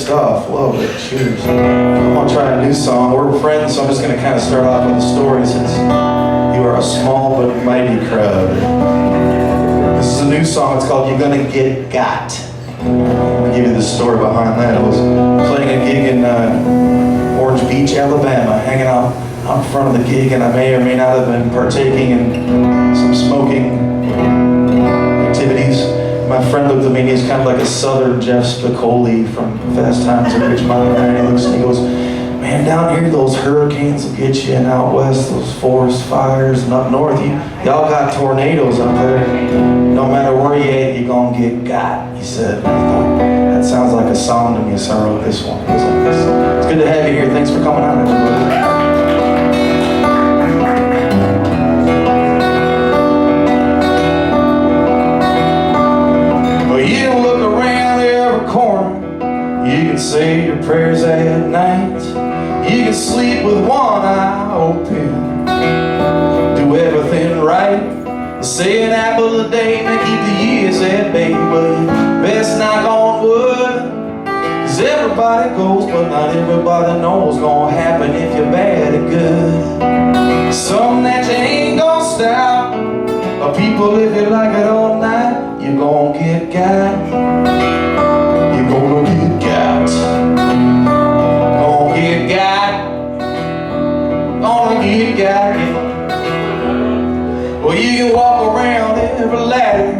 stuff. Love it. Cheers. I'm going to try a new song. We're friends, so I'm just going to kind of start off with a story since you are a small but mighty crowd. This is a new song. It's called You're Gonna Get Got. I'll give you the story behind that. I was playing a gig in Orange Beach, Alabama, hanging out front of the gig, and I may or may not have been partaking in some smoking activities. My friend looked at me, and he's kind of like a southern Jeff Spicoli from Fast Times at Ridgemont, and he looks and he goes, man, down here those hurricanes will get you, and out west those forest fires, and up north y'all got tornadoes up there. No matter where you at, you're gonna get got, he said. And I thought, that sounds like a song to me, so I wrote this one. It's good to have you here. Thanks for coming out, everybody. You can say your prayers at night. You can sleep with one eye open. Do everything right. Say an apple a day may keep the years at bay, but you best knock on wood. 'Cause everybody goes, but not everybody knows gonna happen if you're bad or good. Something that you ain't gonna stop. Or people, if you like it all night, you're gonna get got. You're gonna get got. Gonna get got. Gonna get got. Well, you can walk around every ladder.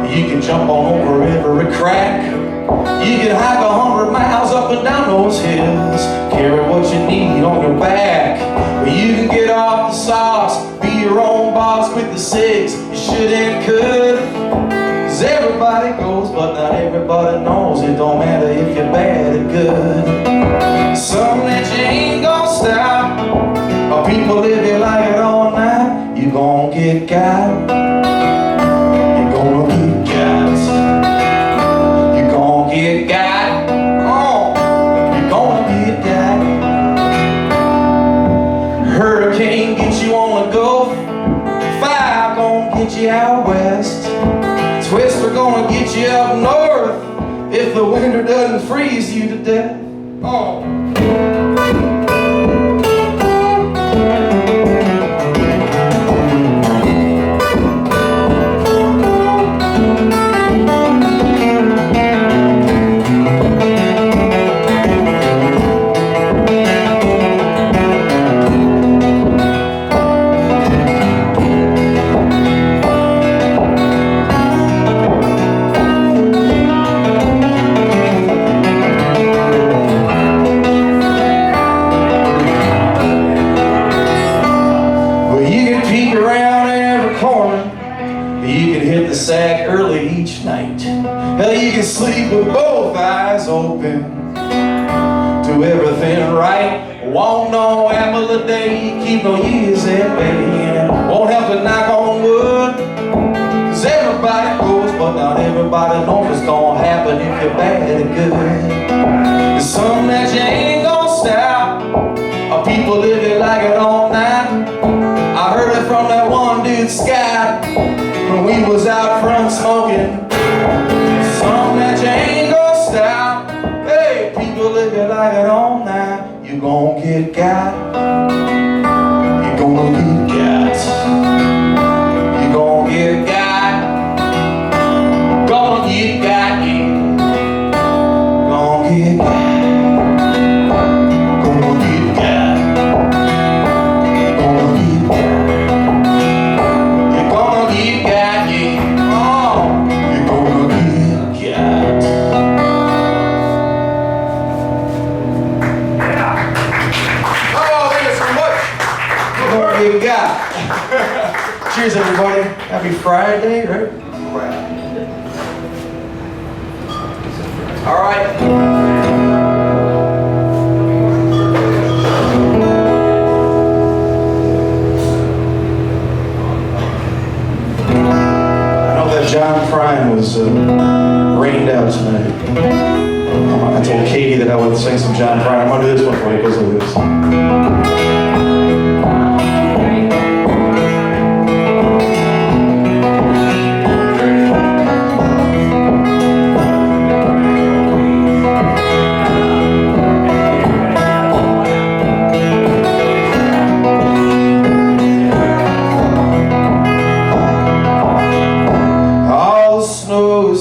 You can jump on over every crack. You can hike 100 miles up and down those hills. Carry what you need on your back. Well, you can get off the sauce. Be your own boss with the six. You should and could. 'Cause everybody goes, but not everybody knows. It don't matter if you're bad or good. Something that you ain't gonna stop. Or people, if you like it all night, you gon' get got. You're gonna get got. You're gonna get got. Oh, you're gonna get got. Hurricane gets you on the Gulf. Fire gonna get you out west. Twister gonna get you up north if the winter doesn't freeze you to death. Oh. Sack early each night. Hell, you can sleep with both eyes open. Do everything right. Want no apple a day. Keep no years at bay. And it won't help to knock on wood. 'Cause everybody goes, but not everybody knows what's gonna happen if you're bad or good. It's something that you ain't gonna stop. Or people live it like it all night. I heard it from that one dude, Scott, when we was out front smoking. Something that you ain't gonna stop. Hey, people, if you like it all night, you gon' get got. You gonna get got. You gon' get got. Gonna get got, yeah. Gonna get got. Gonna get got. Gonna get got. You got. Cheers, everybody. Happy Friday, right? All right. I know that John Prine was rained out tonight. I told Katie that I would sing some John Prine. I'm going to do this one for you. It goes like this.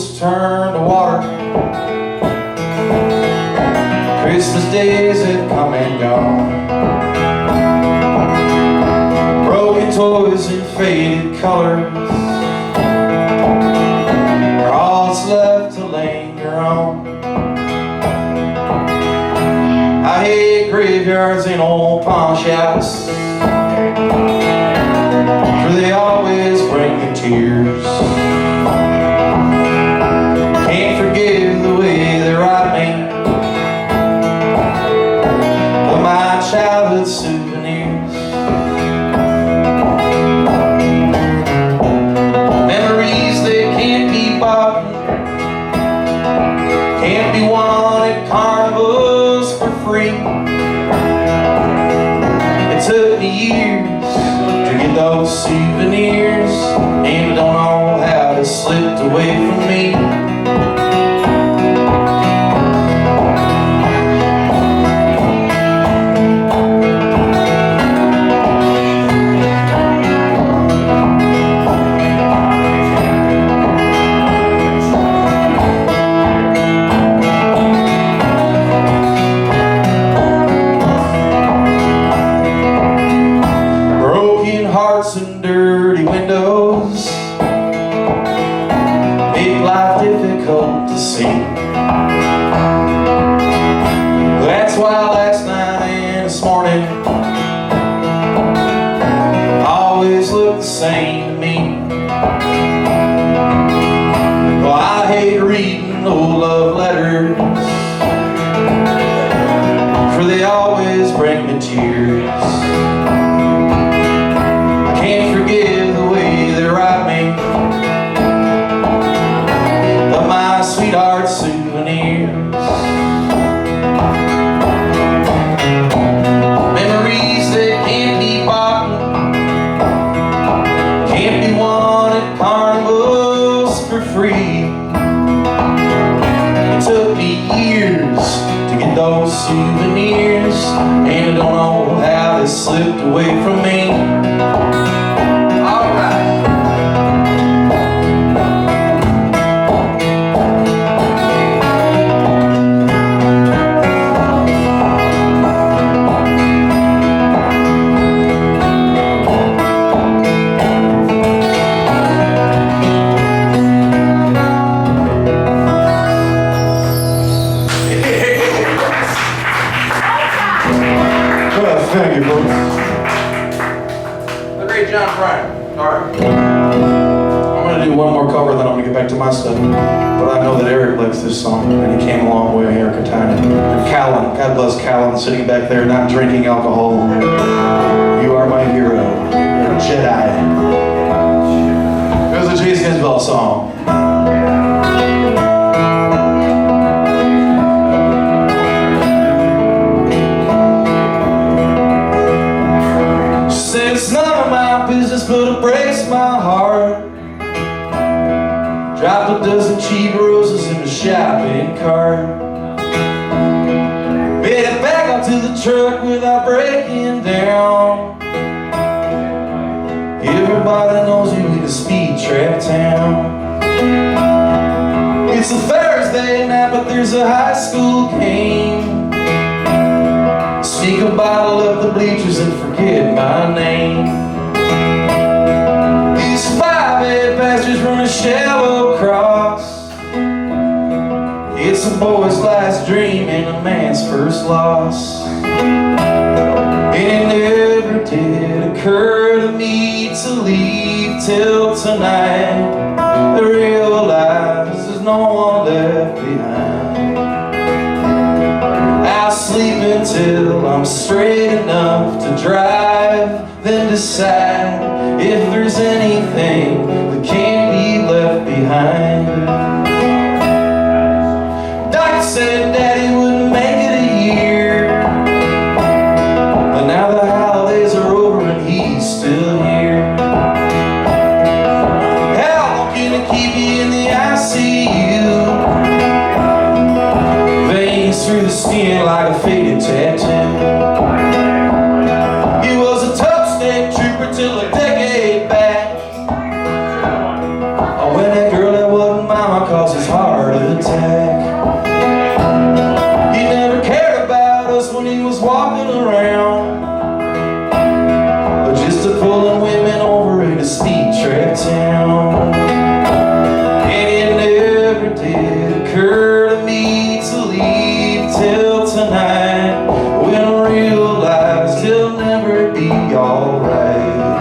rose turned to water. Christmas days had come and gone. Broken toys and faded colors are all that's left to linger on. I hate graveyards and old pawn shops, for they always bring me tears. Can't forgive the way they robbed me of my childhood souvenirs. Memories they can't be bought, can't be won at carnivals for free. It took me years to get those souvenirs, and I don't know how they slipped away from me. And dirty windows make life difficult to see. That's why last night and this morning always look the same to me. Well, I hate reading old love letters, for they always bring me tears. Can't forgive the way they robbed me of my sweetheart souvenirs. Memories that can't be bought, can't be won at carnivals for free. It took me years to get those souvenirs, and I don't know how they slipped away from me. Thank you, folks. The great John Prine. All right. I'm going to do one more cover, then I'm going to get back to my stuff. But I know that Eric likes this song, and he came a long way here in Catania. And Callan, God bless Callan, sitting back there not drinking alcohol. You are my hero. You're a Jedi. It was a Jason Isbell song. It's none of my business, but it breaks my heart. Dropped a dozen cheap roses in the shopping cart. Made it back onto the truck without breaking down. Everybody knows you in a speed trap town. It's a Thursday night, but there's a high school game. Sneak a bottle up the bleachers and forget my name. These 5'8" bastards run a shallow cross. It's a boy's last dream and a man's first loss. And it never did occur to me to leave till tonight. I realize there's no one left behind. I'll sleep until I'm straight enough to drive, then decide if there's anything that can't be left behind. Doc said Daddy wouldn't make it a year, but now the holidays are over and he's still here. How long can it keep you in the ICU? Veins through the skin like a faded tattoo. He was a tough state trooper till a decade back. I went that girl that wasn't mama 'cause he his heart attack. He never cared about us when he was walking around, but just to pulling women over in a speed trap town. And it never did occur to me to leave till tonight, when I realized he'll never be alright.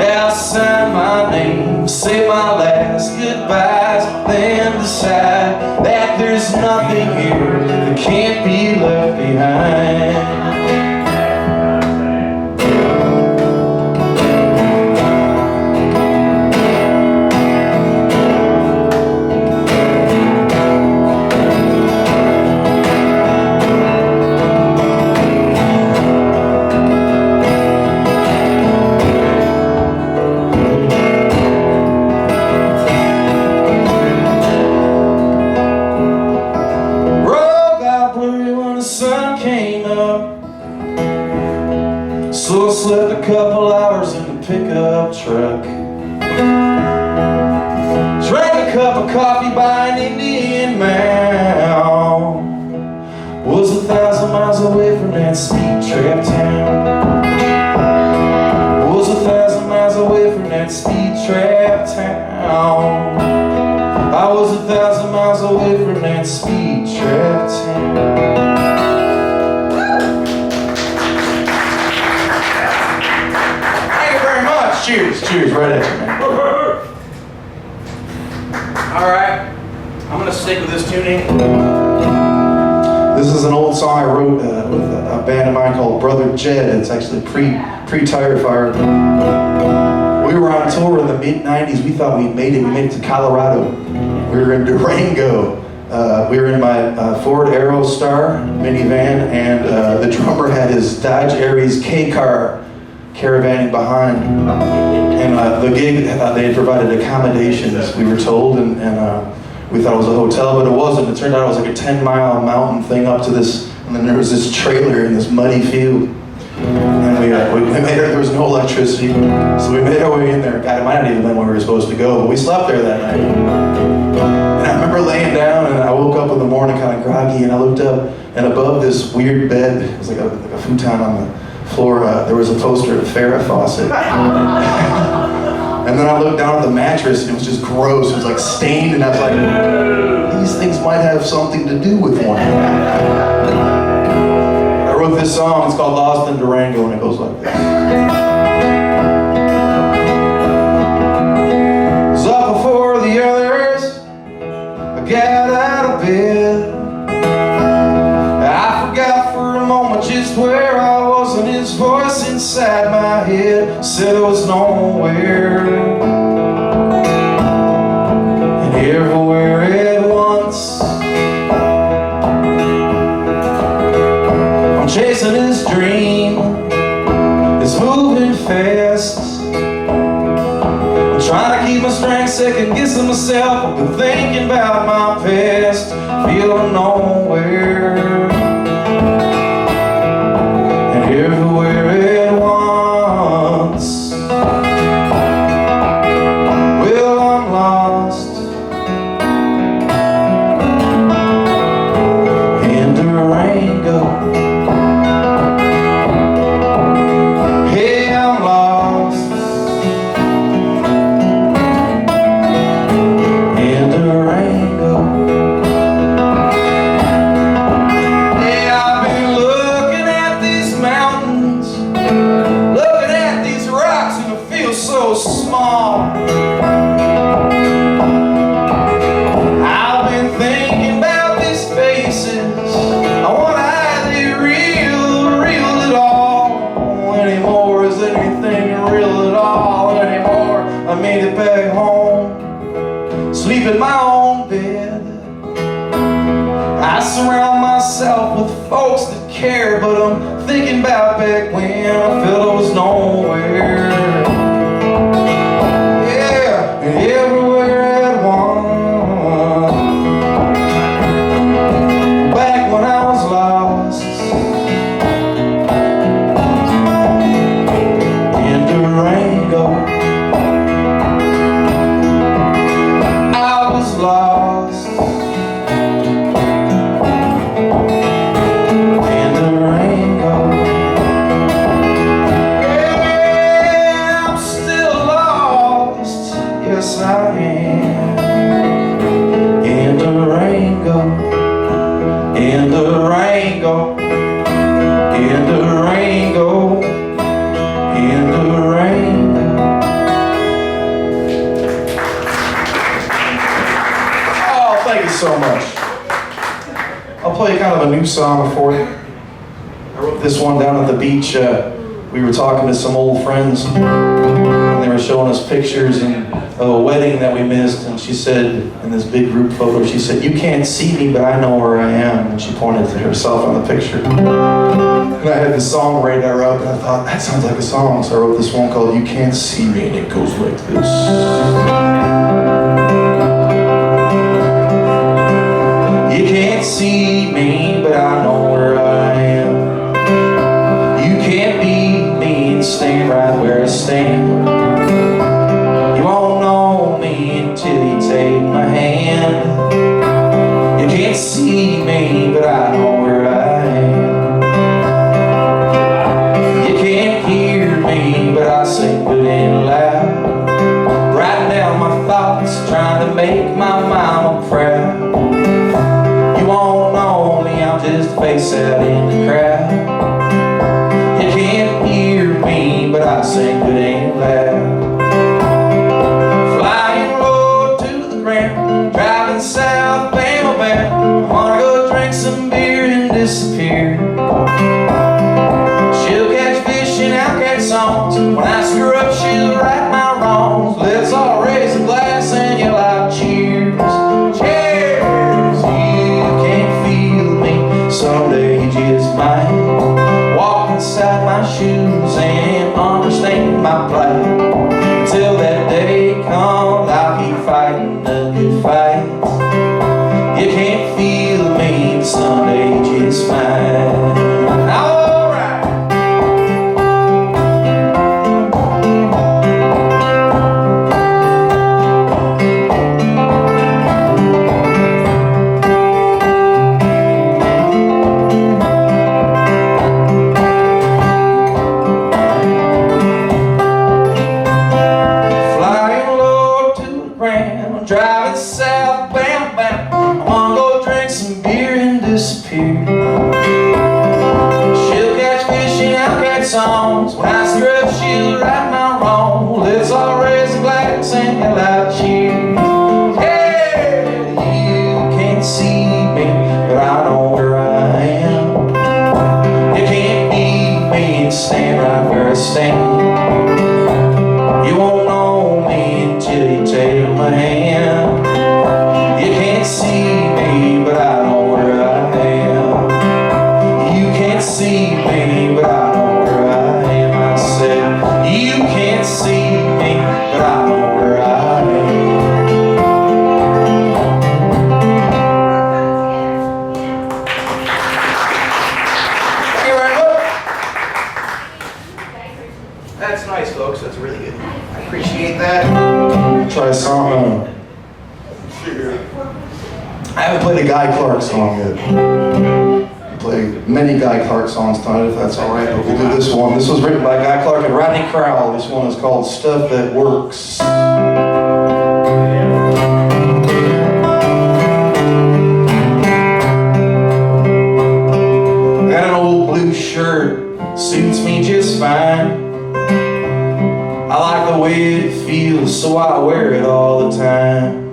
They'll sign my name, say my last goodbyes, then decide that there's nothing here that can't be left behind. So I slept a couple hours in the pickup truck, drank a cup of coffee by an Indian mound, was 1,000 miles away from that speed trap town, was 1,000 miles away from that speed trap town, I was 1,000 miles away from that speed trap town. Cheers, cheers, right at you, man. Alright, I'm going to stick with this tuning. This is an old song I wrote with a band of mine called Brother Jed. It's actually pre-Tire Fire. We were on tour in the mid-90s. We thought we'd made it. We made it to Colorado. We were in Durango. We were in my Ford Aerostar minivan, and the drummer had his Dodge Aries K-car caravanning behind, and the gig, they had provided accommodations, we were told, and we thought it was a hotel, but it wasn't. It turned out it was like a 10-mile mountain thing up to this, and then there was this trailer in this muddy field, and we made it. There was no electricity, so we made our way in there. God, it might not even been where we were supposed to go, but we slept there that night. And I remember laying down, and I woke up in the morning kind of groggy, and I looked up, and above this weird bed, it was like a futon on the floor, there was a poster of Farrah Fawcett. And then I looked down at the mattress, and it was just gross. It was like stained, and I was like, these things might have something to do with one. I wrote this song, it's called Lost in Durango, and it goes like this. I was up before the others, I got out of bed, I forgot for a moment just where I was, and his voice inside my head said I was nowhere and everywhere at once. I'm chasing his dream, it's moving fast. I'm trying to keep my strength, second guessing myself. I've been thinking about my past, feeling nowhere and everywhere at once. Well, I'm lost in Durango. Hey, I'm lost in Durango. So small. I've been thinking about these faces. I wonder are they real at all anymore? Is anything real at all anymore? I made it back home, sleep in my own bed. I surround myself with folks that care, but I'm thinking about back when I felt I was nowhere. Everywhere at once. Back when I was lost in Durango, I was Durango, in Durango, in Durango. Oh, thank you so much. I'll play kind of a new song for you. I wrote this one down at the beach. We were talking to some old friends, and they were showing us pictures of a wedding that we missed, and she said, in this big group photo, she said, "You can't see me, but I know where I am," and she pointed to herself on the picture. And I had this song right I wrote, and I thought, that sounds like a song, so I wrote this one called "You Can't See Me," and it goes like this. You can't see me, but I know where I am. You can't beat me and stand right where I stand. You won't know me until you take my hand. You can't see me, but I know where I am. You can't hear me, but I sing good and loud. Writing down my thoughts, trying to make my mama proud. You won't know me, I'm just a face out in the crowd. You can't hear me, but I sing good and loud. Flying low to the ground, driving south, Bama bound. I wanna go drink some beer and disappear. She'll catch fish and I'll catch songs. When I screw up, she'll right my wrongs. Let's all raise a glass and yell out cheers. Cheers! You can't feel me, someday you just might. Walk inside my shoes and understand my plight. Until that day comes, I'll keep fighting the good fight. You can't feel me, someday you just might. Alright! Driving south, bam, bam. I wanna go drink some beer and disappear. She'll catch fish and I'll catch songs. When I screw up, she'll right my wrong. Let's all raise a glass and yell out cheers. Yeah, you can't see me, but I know where I am. You can't beat me and stand right where I stand. You won't know me until you take my hand. You can't see me, but I know where I am. You can't see me, but I know where I am. I said, you can't see me, but I know where I am. Thank you very much. That's nice, folks. That's really good. I appreciate that. Try a song. I haven't played a Guy Clark song yet. I'll play many Guy Clark songs tonight, if that's all right, but we'll do this one. This was written by Guy Clark and Rodney Crowell. This one is called "Stuff That Works." Got an old blue shirt, suits me just fine. I like the way it feels, so I wear it all the time.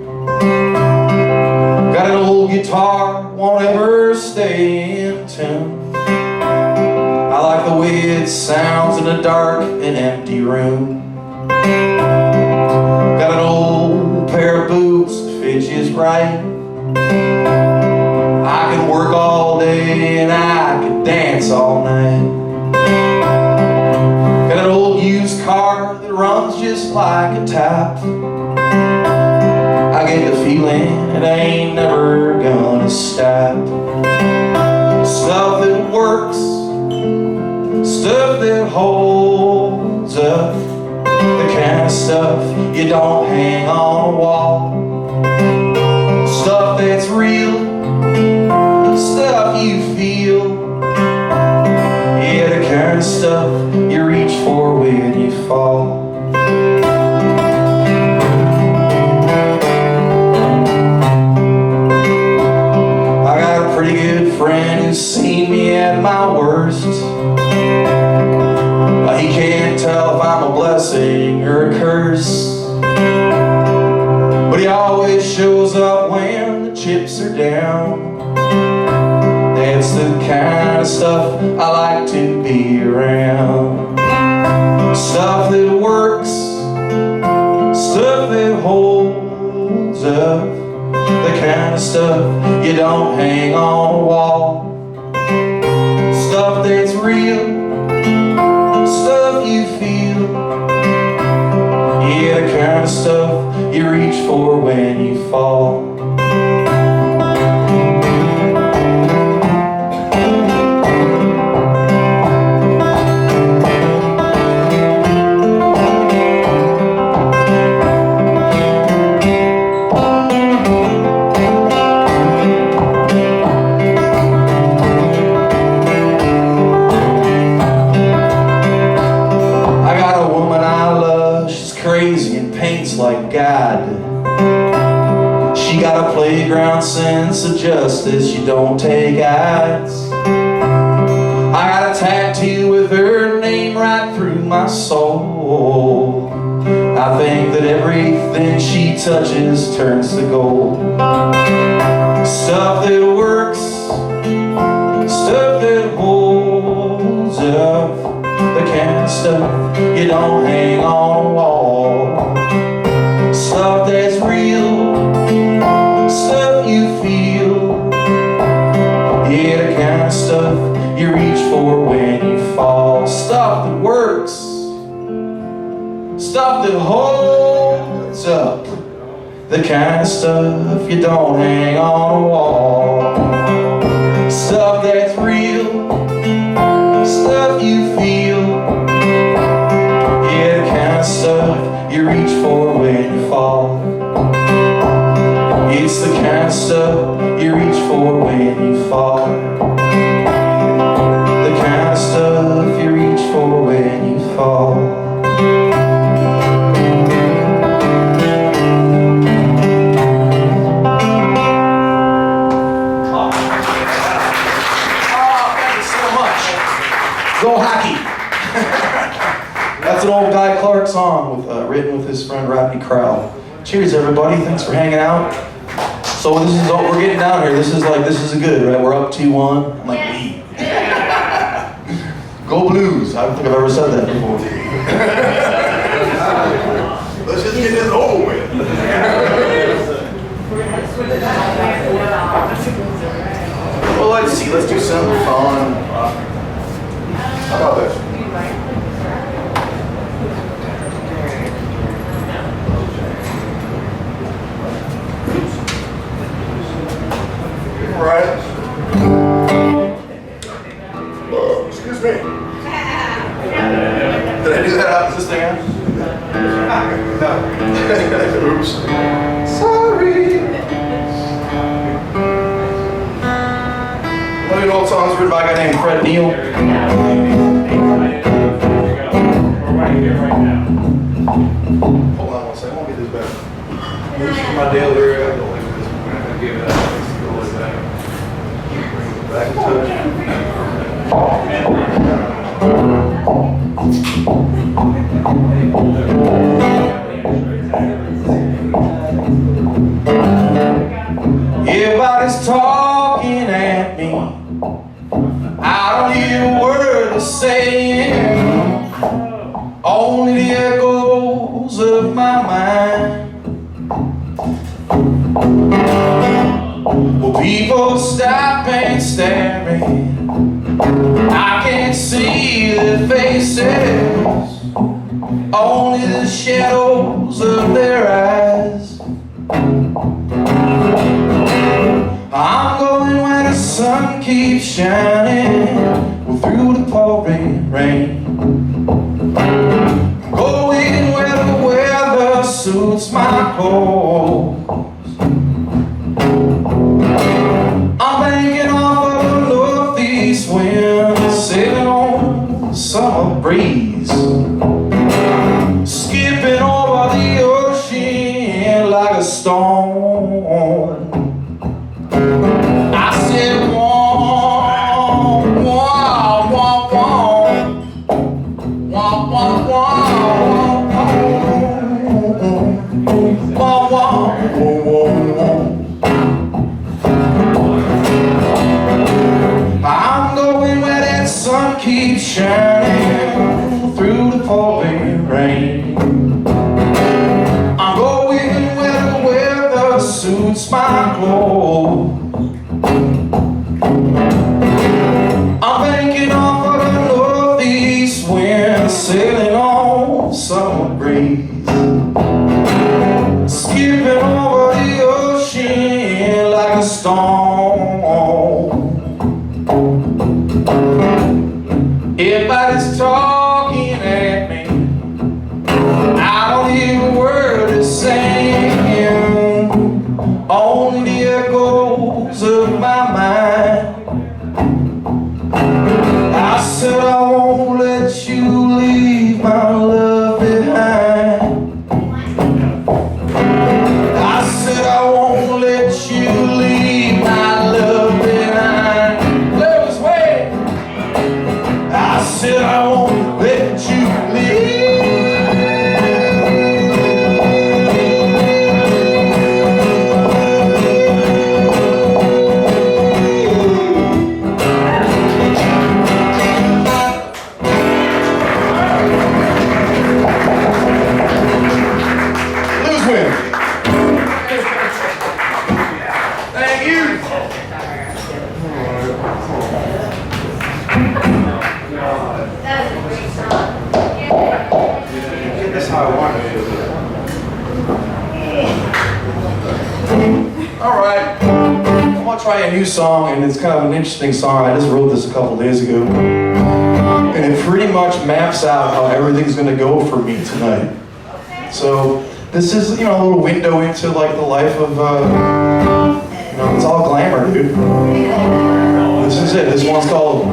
Got an old guitar, won't ever stay in tune. I like the way it sounds in a dark and empty room. Got an old pair of boots that fit just right. I can work all day and I can dance all night. Got an old used car that runs just like a tap. I get the feeling it ain't never gonna stop. Stuff that works, stuff that holds up, the kind of stuff you don't hang on a wall. Stuff that's real, stuff you feel, yeah, the kind of stuff you reach for when you fall. I got a pretty good friend who's seen me shows up when the chips are down. That's the kind of stuff I like to be around. Stuff that works, stuff that holds up, the kind of stuff you don't hang on a wall. Stuff that's real, stuff you feel, yeah, the kind of stuff you reach for when you fall. Like God, she got a playground sense of justice, you don't take odds. I got a tattoo with her name right through my soul. I think that everything she touches turns to gold. Stuff that works, stuff that holds up, the kind of stuff you don't hang on a wall. Stuff that's real, stuff you feel, yeah, the kind of stuff you reach for when you fall. Stuff that works, stuff that holds up, the kind of stuff you don't hang on a wall. Stuff that's real, stuff you feel, yeah, the kind of stuff you reach for when you fall. It's the kind of stuff you reach for when you fall. The kind of stuff you reach for when you fall. Oh, thank you so much. Go hockey. That's an old Guy Clark song written with his friend Rodney Crowell. Cheers, everybody. Thanks for hanging out. So this is we're getting down here. This is a good, right? We're up 2-1. I'm like, me. Go Blues. I don't think I've ever said that before. Let's just get this over with. Well, let's see. Let's do something fun. How about this? Right. Excuse me. Did I do that out? Is this thing on? No. Oops. Sorry. One of the old songs written by a guy named Fred Neal. Hold on one second. I won't get this back. This is my daily area. I don't like this. I'm going to give it up. Back in touch. Everybody's talking at me. I don't hear a word they're saying. Only the echoes of my mind. Well, people stop and stare at me. I can't see their faces, only the shadows of their eyes. I'm going where the sun keeps shining, well, through the pouring rain. Going where the weather suits my clothes. I'm banking off of the northeast wind, sailing on the summer breeze, skipping over the ocean like a stone. I said, wah, wah, wah, wah, wah, wah, wah, wah, wah, wah, wah, wah. my clothes. I'm banking off of the northeast wind, sailing on summer breeze, skipping over the ocean like a storm. Everybody's talking at me, I don't hear a word they're saying, only the echoes of my mind. I said I won't let you leave my love behind. I said I won't let you leave my love behind. Play this way. I said I won't let you leave. Thank you. That was a great song. That's how I want it. All right. I'm gonna try a new song, and it's kind of an interesting song. I just wrote this a couple days ago, and it pretty much maps out how everything's gonna go for me tonight. So this is, a little window into like the life of, it's all glamour, dude. This is it. This one's called,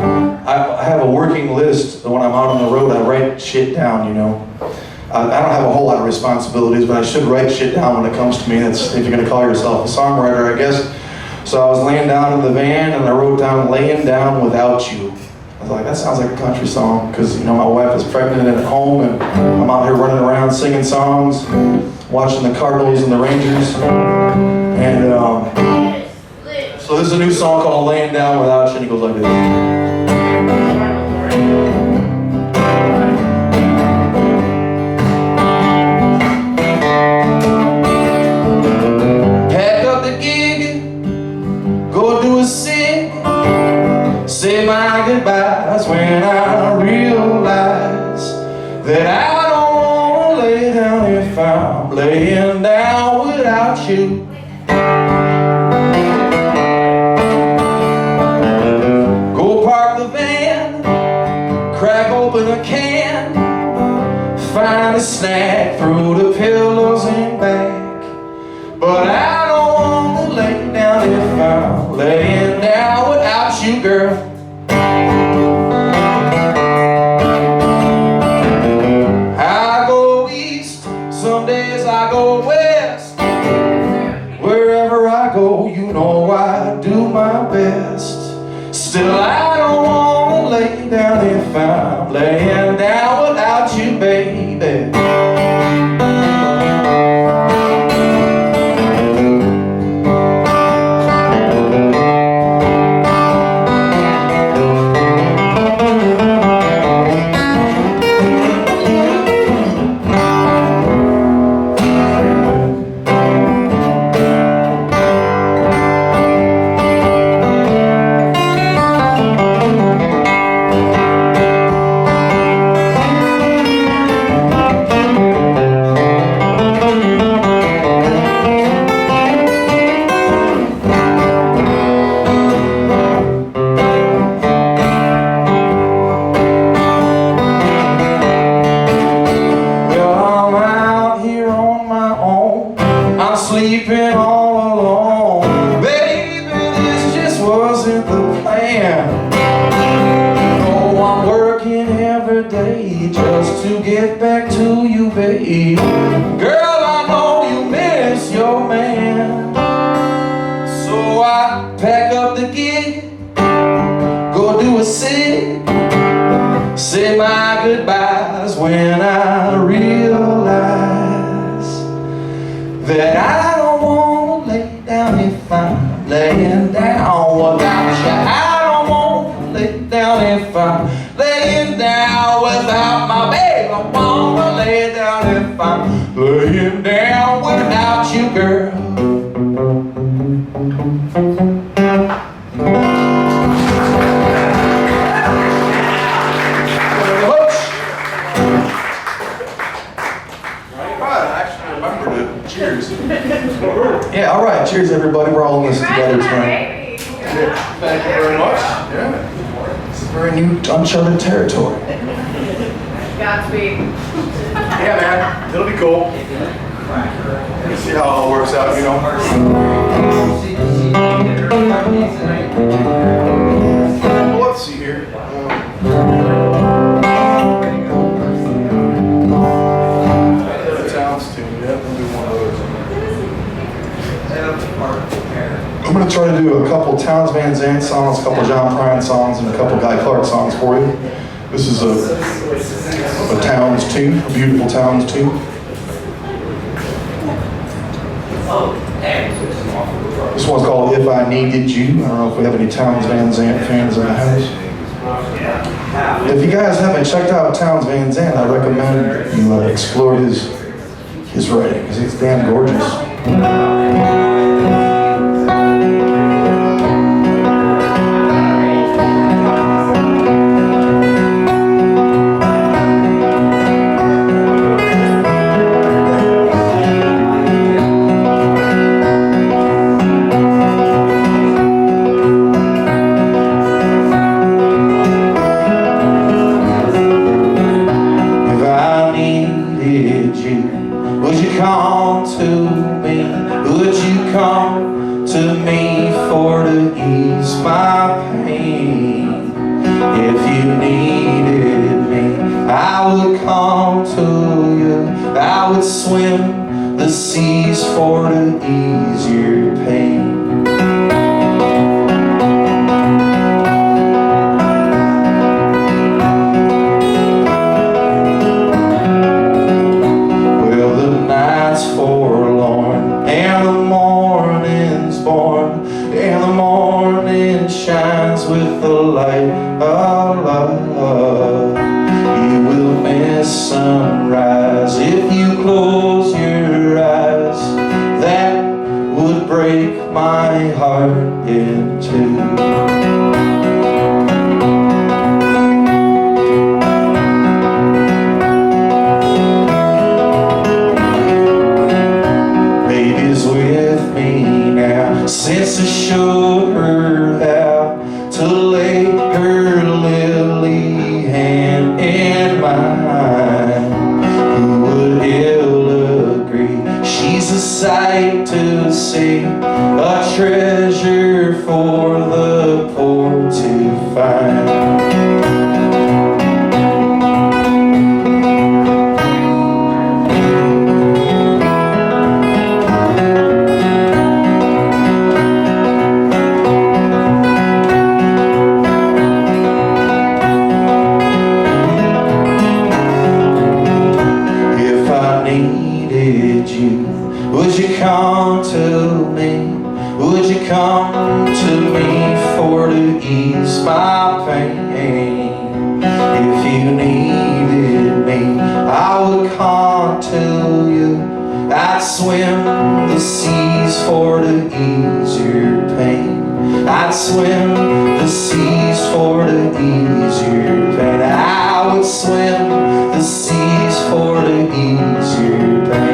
I have a working list. When I'm out on the road, I write shit down, I don't have a whole lot of responsibilities, but I should write shit down when it comes to me. That's if you're gonna call yourself a songwriter, I guess. So I was laying down in the van and I wrote down "Laying Down Without You." I was like, that sounds like a country song, because my wife is pregnant and at home, and I'm out here running around singing songs, watching the Cardinals and the Rangers, and so this is a new song called "Laying Down Without You," and it goes like this. Pack up the gig, go do a sig, say my goodbyes when I realize that I don't want to lay down if I'm laying down without you. Go park the van, crack open a can, find a snack, throw the pillows in back. But I don't want to lay down if I'm laying down without you, girl. I go east, some days I go west. Wherever I go, I do my best. Still, I don't want to lay down if I'm laying down without you, baby. Sleeping all alone, baby, this just wasn't the plan. No, I'm working every day just to get back to you, babe. Girl, I know you miss your man, so I pack up the gig, go do a sig, say my goodbyes when I realize that I don't want to lay down if I'm laying down without you. I don't want to lay down if I'm laying down without my baby. I want to lay down if I'm laying down without you, girl. Cheers. Yeah, all right. Cheers, everybody. We're all in this together tonight. Thank you very much. Yeah. This is very new, uncharted territory. Godspeed. Yeah, man. It'll be cool. We'll see how it all works out, you know. Well, let's see here. I'm going to try to do a couple Towns Van Zandt songs, a couple John Prine songs, and a couple Guy Clark songs for you. This is a Towns tune, a beautiful Towns tune. This one's called If I Needed You. I don't know if we have any Towns Van Zandt fans in the house. If you guys haven't checked out Towns Van Zandt, I recommend you explore his writing, because it's damn gorgeous. Would you come to me? Would you come to me for to ease my pain? If you needed me, I would come to you. I would swim the seas for to ease your pain. Forlorn, and the morning's born, and the morning shines with the light of love. You will miss sunrise if you close your eyes. That would break my heart in two. Since I showed her how to lay her lily hand in mine, who would ill agree she's a sight to see, a treasure for the poor to find. Would you come to me? Would you come to me for to ease my pain? If you needed me, I would come to you. I'd swim the seas for to ease your pain. I'd swim the seas for to ease your pain. I would swim the seas for to ease your pain.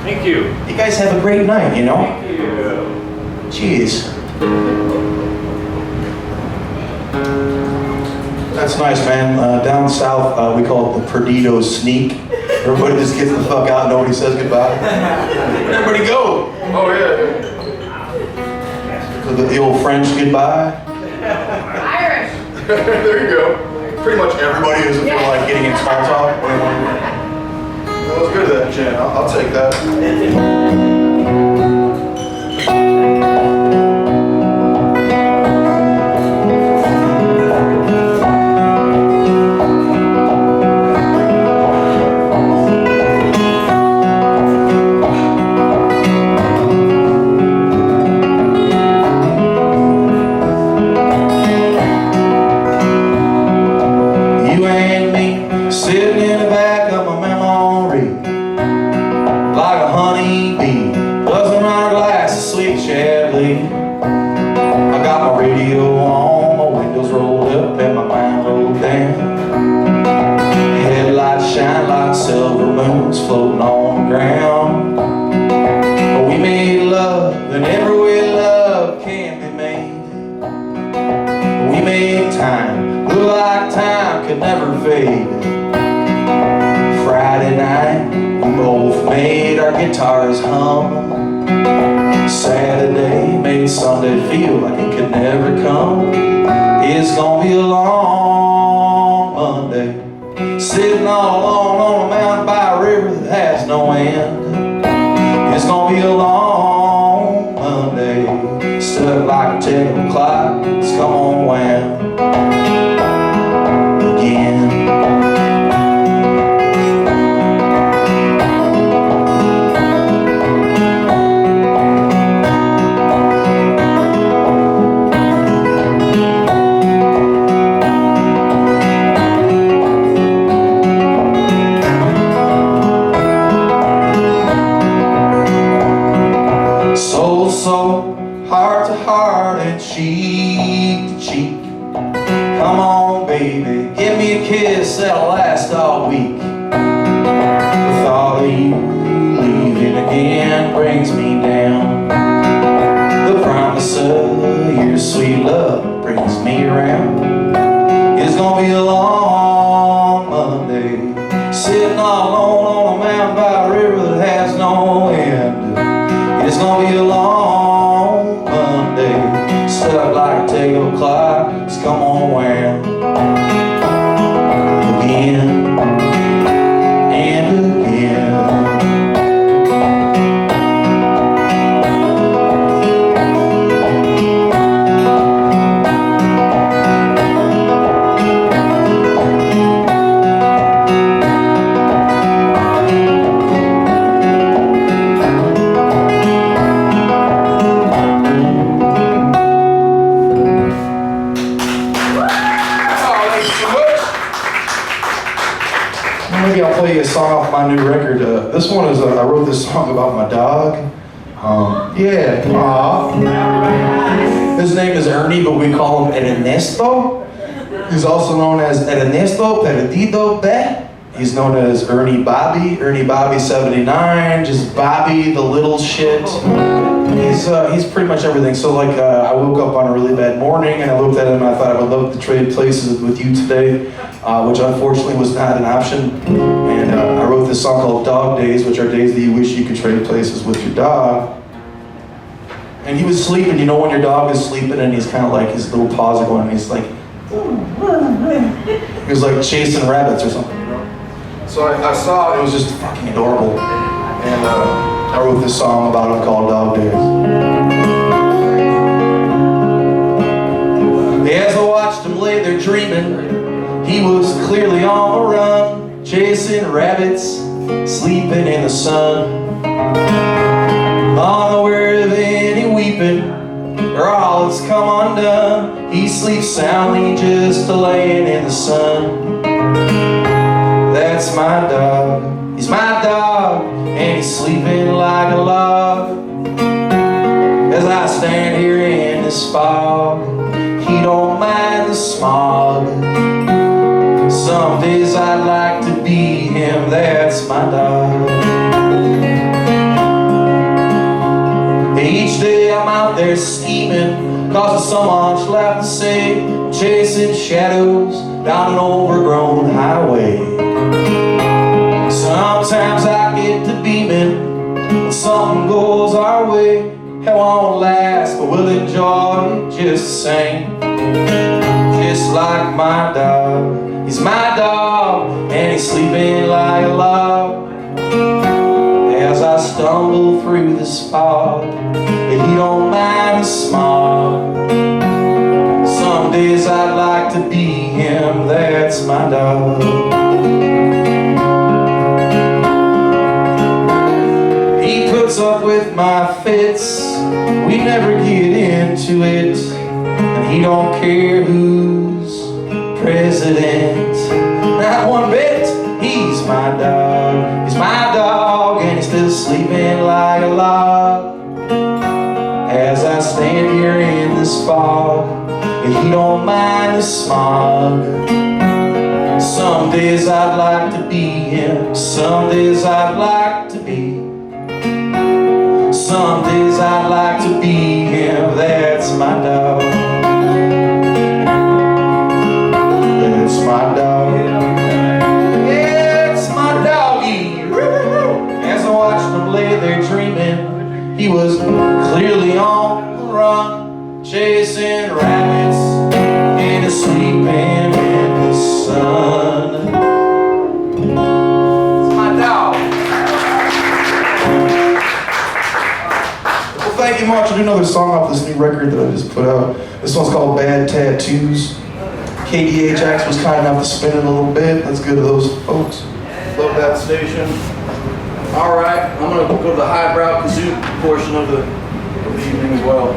Thank you. You guys have a great night, you know? Thank you. Jeez. That's nice, man. Down south, we call it the Perdido Sneak. Everybody just gets the fuck out, nobody says goodbye. Where'd everybody go? Oh, yeah. The old French goodbye. Irish. There you go. pretty much everybody is if you're like getting in small talk. That was good, that Jen. I'll take that. I got my radio on, my windows rolled up and my mind rolled down. Headlights shine like silver moons floating on the ground. But we made love, and every way love can be made. We made time, look like time could never fade. Friday night, we both made our guitars hum. Saturday made Sunday feel like it could never come. It's gonna be a long Monday, sitting all alone on a mountain by a river that has no end. It's gonna be a long Monday, stuck like a ticking clock. It's come on wound again. So heart to heart and cheek to cheek. Come on, baby, give me a kiss that'll last all week. The thought of you leaving again brings me down. The promise of your sweet love brings me around. It's gonna be a long Monday, sitting all alone on a mountain by a river that has no end. It's gonna be a long Monday, stuck like a tail clock. It's come on wound again and again. Maybe I'll play you a song off my new record. This one is, I wrote this song about my dog. Yeah, his name is Ernie, but we call him Ernesto. He's also known as Ernesto Perdido Be. He's known as Ernie Bobby 79, just Bobby the little shit. He's pretty much everything. So like, I woke up on a really bad morning and I looked at him and I thought I would love to trade places with you today, which unfortunately was not an option. And I wrote this song called Dog Days, which are days that you wish you could trade places with your dog. And he was sleeping, you know when your dog is sleeping and he's kind of like, his little paws are going and he's like, he was like chasing rabbits or something. So I saw it, it was just fucking adorable. And I wrote this song about him called Dog Days. As I watched him lay there dreaming, he was clearly on the run, chasing rabbits, sleeping in the sun. Unaware of any weeping, or all that's come undone, he sleeps soundly just laying in the sun. That's my dog, he's my dog, and he's sleeping like a log. As I stand here in this fog, he don't mind the smog. Some days I'd like to be him, that's my dog. Each day I'm out there scheming, cause there's so much left to say, chasing shadows down an overgrown highway. Sometimes I get to beaming when something goes our way. Hell won't last, but we'll enjoy it just the same. Just like my dog, this fog, but he don't mind the smog. Some days I'd like to be him, that's my dog. He puts up with my fits, we never get into it, and he don't care who's president. Not one bit, he's my dog. He's my dog, and he's still sleeping like a log. As I stand here in this fog, and he don't mind the smog. Some days I'd like to be him, some days I'd like to be. Some days I'd like to be him, that's my dog. That's my dog. It's my doggy. As I watched him lay there dreaming, he was clearly on the run, chasing rabbits and sleeping in the sun. It's my dog. Well, thank you much. I'll do another song off this new record that I just put out. This one's called Bad Tattoos. KDHX was kind enough to spin it a little bit. Let's go to those folks. Love that station. All right, I'm going to go to the highbrow kazoo portion of the evening as well.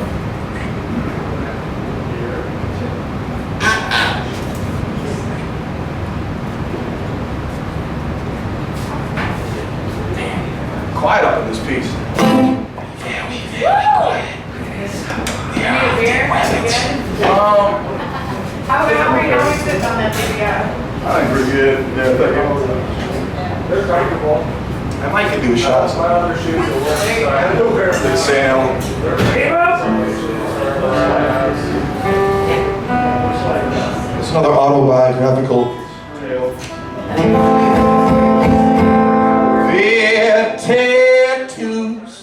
Quiet up in this piece. Yeah, we very quiet. Need a beer? How we sitting on that video? I think we're good. Yeah, thank you. They're comfortable. I might could do a shot. My other shoes are left side. Sam. It's another autobiographical. Bad tattoos.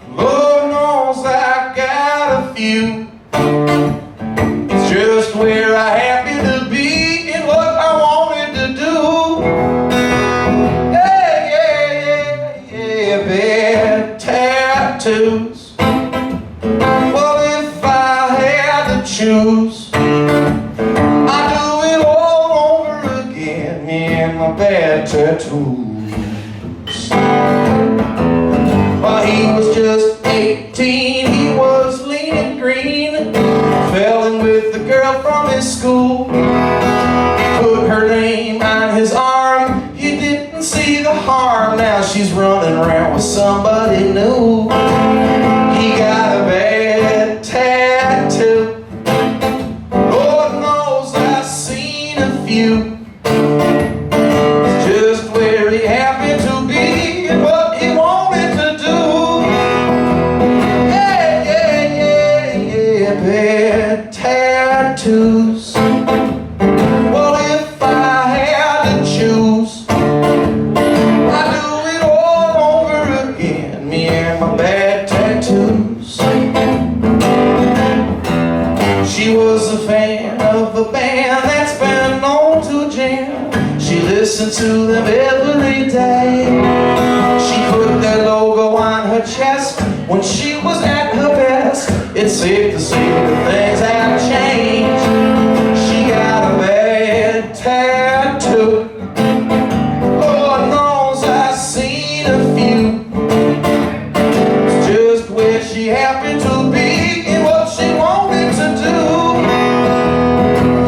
Lord knows I got a few. It's just where I happen to be and what I wanted to do. Yeah, bad tattoos. Well, if I had to choose, I'd do it all over again, me and my bad tattoos. Well, he was just 18, he was lean and green, fell in with the girl from his school, put her name on his arm, he didn't see the harm, now she's running around with somebody new. He got a bad tattoo, Lord knows I've seen a few. It's just where he happened to be and what he wanted to do. Yeah, bad tattoos. Well, if I had to choose, I'd do it all over again, me and my bad tattoos. She was a fan of a band that's been known to jam. She listened to them every day. She put their logo on her chest when she was at her best. It's safe to say that things have changed. She got a bad tattoo. Lord knows I've seen a few. It's just where she happened to be and what she wanted to do.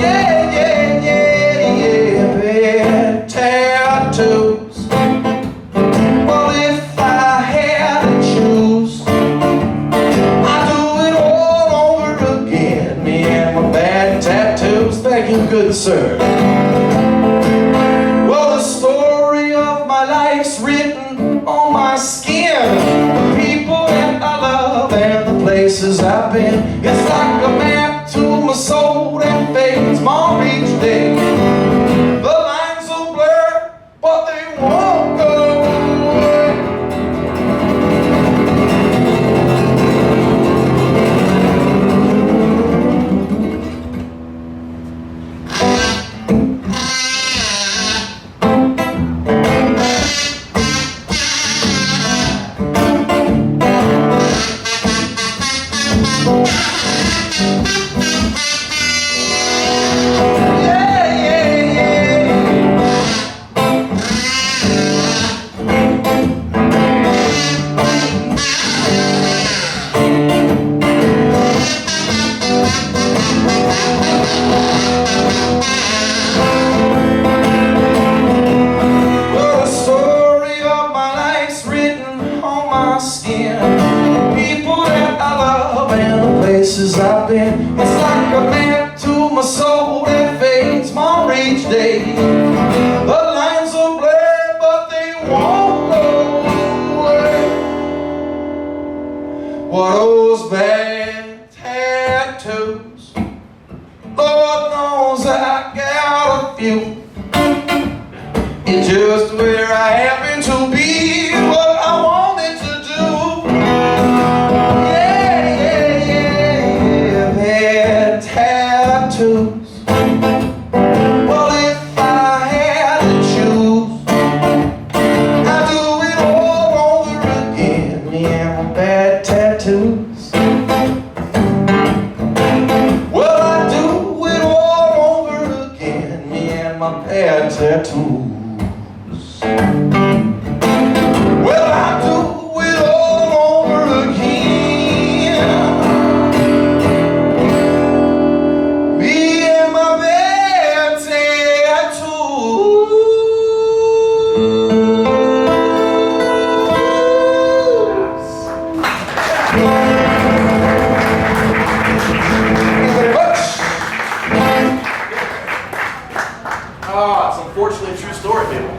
Yeah, bad tattoos. Well, if I had to choose, I'd do it all over again, me and my bad tattoos. Thank you, good sir. Well, the story of my life's written on my skin. The people that I love and the places I've been. It's like a map to my soul that fades more each day. The lines will blur, but they won't go away. day. The lines will blur, but they won't go away. What those bad tattoos, Lord knows I got a few. It's just where I happen to be, what I wanted to do. Yeah, bad tattoos. Well, if I had to choose, I'd do it all over again. Yeah, my bad tattoos. Well, I'd do it all over again. Yeah, my bad tattoos. Well, I do it all over again. Me and my bad tattoos. Thank you very much. It's unfortunately a true story, people.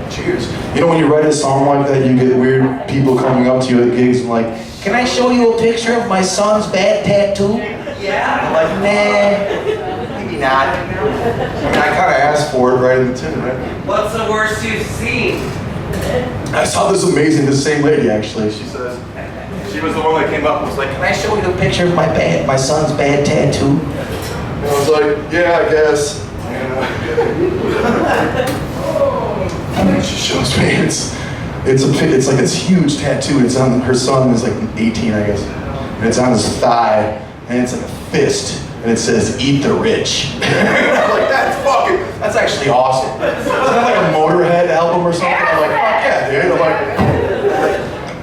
Cheers. You know when you write a song like that, you get weird people coming up to you at gigs and like, can I show you a picture of my son's bad tattoo? Yeah. I'm like, nah, maybe not. I mean, I kind of asked for it right in the tin, right? What's the worst you've seen? I saw this amazing, same lady actually. She says, She was the one that came up and was like, can I show you a picture of my son's bad tattoo? and I was like, yeah, I guess. And she shows me it's like this huge tattoo. It's on her son is like 18, I guess, and it's on his thigh, and it's like a fist, and it says "Eat the rich." I'm like, that's actually awesome. Isn't that like a Motorhead album or something? I'm like, fuck yeah, dude. I'm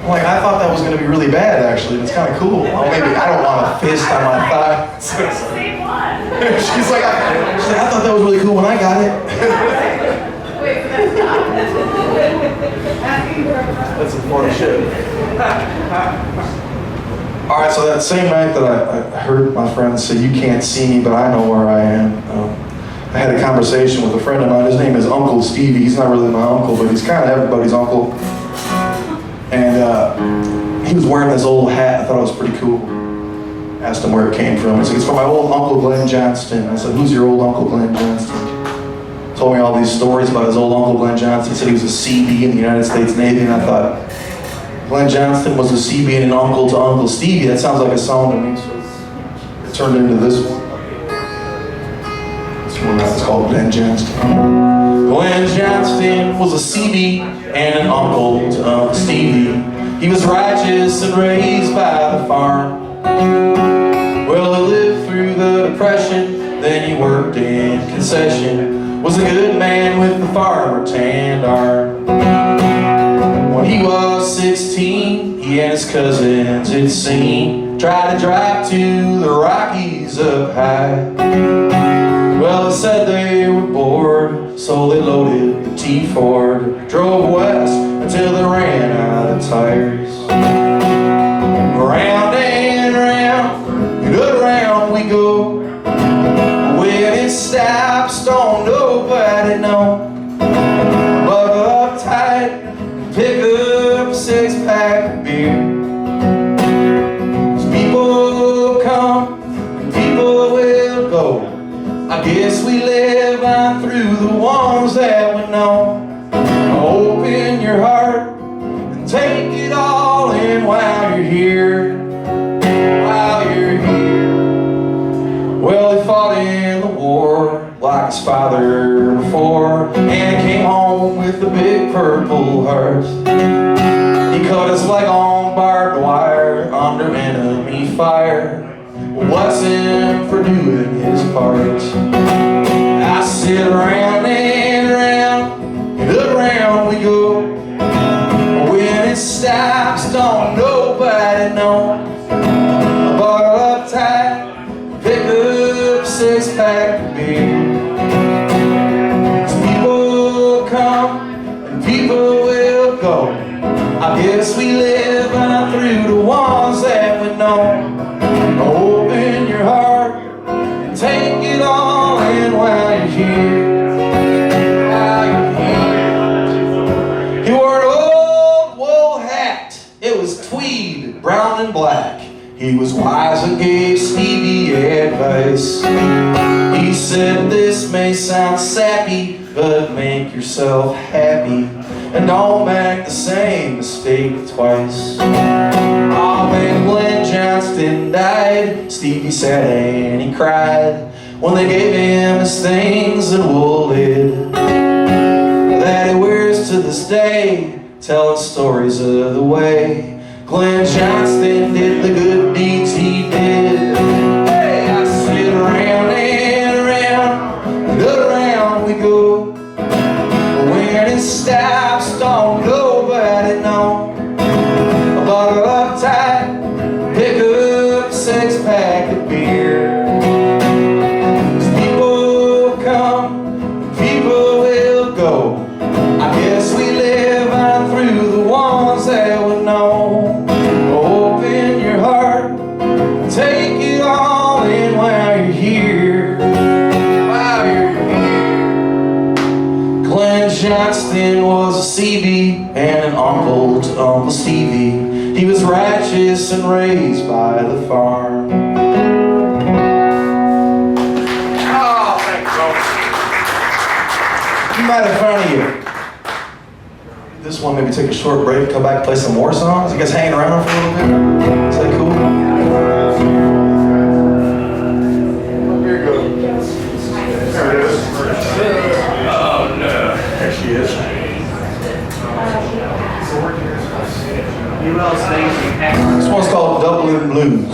like, I thought that was gonna be really bad actually. It's kind of cool. Well, maybe I don't want a fist on my thigh. Same one. She's like, I thought that was really cool when I got it. Wait, that's not. That's some funny shit. All right, so that same night that I heard my friends say, you can't see me, but I know where I am, I had a conversation with a friend of mine. His name is Uncle Stevie. He's not really my uncle, but he's kind of everybody's uncle. And he was wearing this old hat. I thought it was pretty cool. Asked him where it came from. He's like, it's from my old Uncle Glen Johnston. I said, who's your old Uncle Glen Johnston? Told me all these stories about his old Uncle Glen Johnston. He said he was a CB in the United States Navy, and I thought, Glen Johnston was a CB and an uncle to Uncle Stevie. That sounds like a song to me, so it turned into this one. This one is called Glen Johnston. Glen Johnston was a CB and an uncle to Uncle Stevie. He was righteous and raised by the farm. Well, he lived through the Depression, then he worked in concession. Was a good man with the farmer tanned arm. When he was 16, he and his cousins, it seemed, tried to drive to the Rockies up high. Well, they said they were bored, so they loaded the T-Ford, drove west until they ran out of tires. Round and round, and around we go. When it stops, don't nobody know. Buckle up tight, pick up a six-pack of beer. 'Cause people come, and people will go. I guess we live on through the ones that we know. Open your heart and take it all in while you're here. While you're here. Well, he fought in the war like his father before, and came home with a big purple heart. He cut his leg on barbed wire under enemy fire. Bless him for doing his part. I sit around and around, and around we go. When it stops, don't nobody know. Buckle up tight, pick up a six-pack of beer. 'Cause people come and people will go. I guess we live on through the ones that we know. Open your heart and take it all in while you're here. He was wise and gave Stevie advice. He said, this may sound sappy, but make yourself happy and don't make the same mistake twice. Oh, when Glen Johnston died, Stevie sat and he cried when they gave him his things and wool lid that he wears to this day, telling stories of the way Glen Johnston did the good deeds he did. Hey, I sit around and around and around we go. When it stops, don't nobody know. A bottle of Tide, pick up a 6-pack of beer. 'Cause people come, people will go. I guess we live on through the ones that we know. Open your heart, take it all in while you're here. While you're here. Glen Johnston was a CB and an uncle to Uncle Stevie. He was righteous and raised by the farm. Oh, thank you. You might have found you. This one, maybe take a short break, come back and play some more songs. You guys hanging around for a little bit? Is that cool? Here you go. There it is. Oh, no. There she is. You else things you have. This one's called Dublin Blues.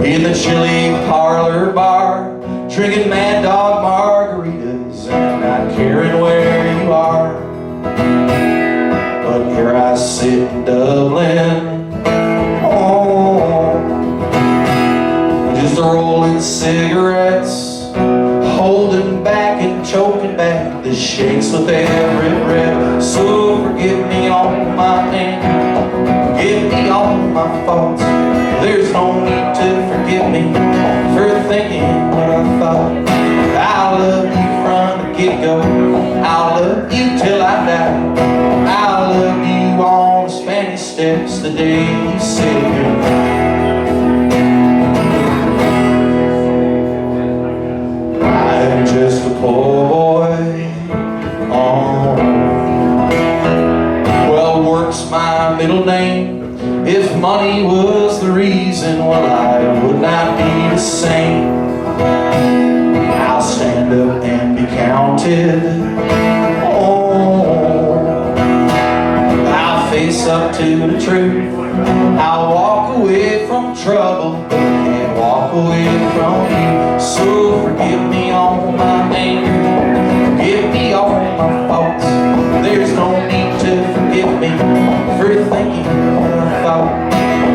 In the chilly parlor bar, drinking Mad Dog margaritas and not caring where you are. But here I sit in Dublin, oh, just rolling cigarettes, holding back and choking back the shakes with every breath. So forgive me all my anger, forgive me all my faults. There's no need to forgive me for thinking what I thought. I'll love you from the get-go, I'll love you till I die. I'll love you on the Spanish steps the day you say goodbye. I'm just a poor boy, oh. Well, work's my middle name. If money was the reason, well, I would not be the same. I'll stand up and be counted, oh. I'll face up to the truth. I'll walk away from trouble, but can't walk away from you. So forgive me all my anger, forgive me all my faults. There's no need to forgive me for thinking what I thought.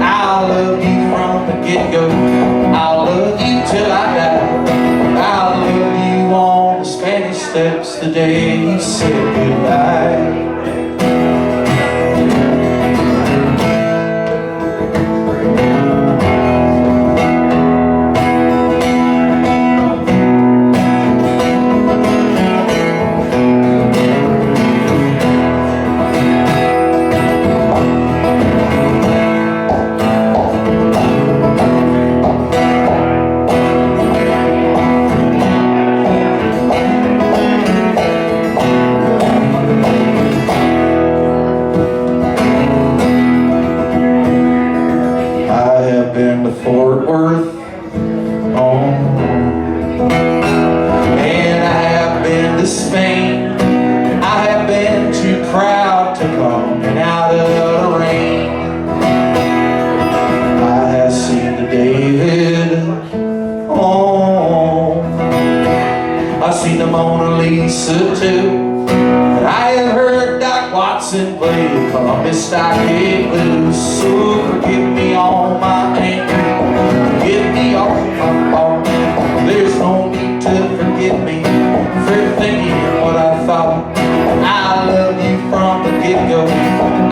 I'll love you from the get-go, I'll love you till I die. I'll love you on the Spanish steps the day you said goodbye. Fort Worth, oh, and I have been to Spain. I have been too proud to come out of the rain. I have seen the David, oh, I've seen the Mona Lisa too, and I have Columbus I get loose. So forgive me all my anger, forgive me all my fault. There's no need to forgive me for thinking what I thought. I love you from the get-go,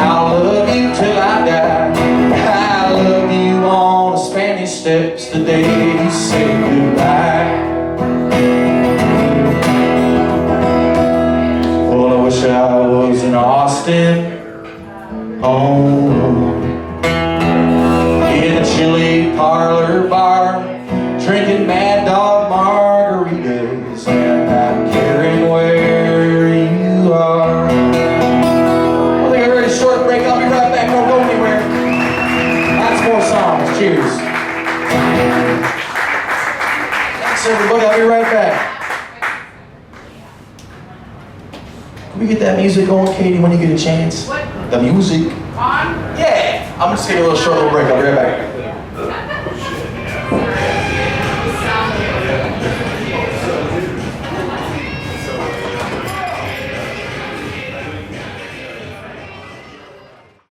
I'll love you till I die. I love you on the Spanish Steps the day you say goodbye. Well, I wish I was in Austin, oh, in a chili parlor bar, drinking Mad Dog margaritas and not caring where you are. I think I'm ready to short break. I'll be right back. Don't go anywhere. Lots more songs. Cheers. Thanks, everybody. I'll be right back. Can we get that music going, Katie, when you get a chance? What? The music. On? Yeah. I'm just taking a little short little break. I'll be right back.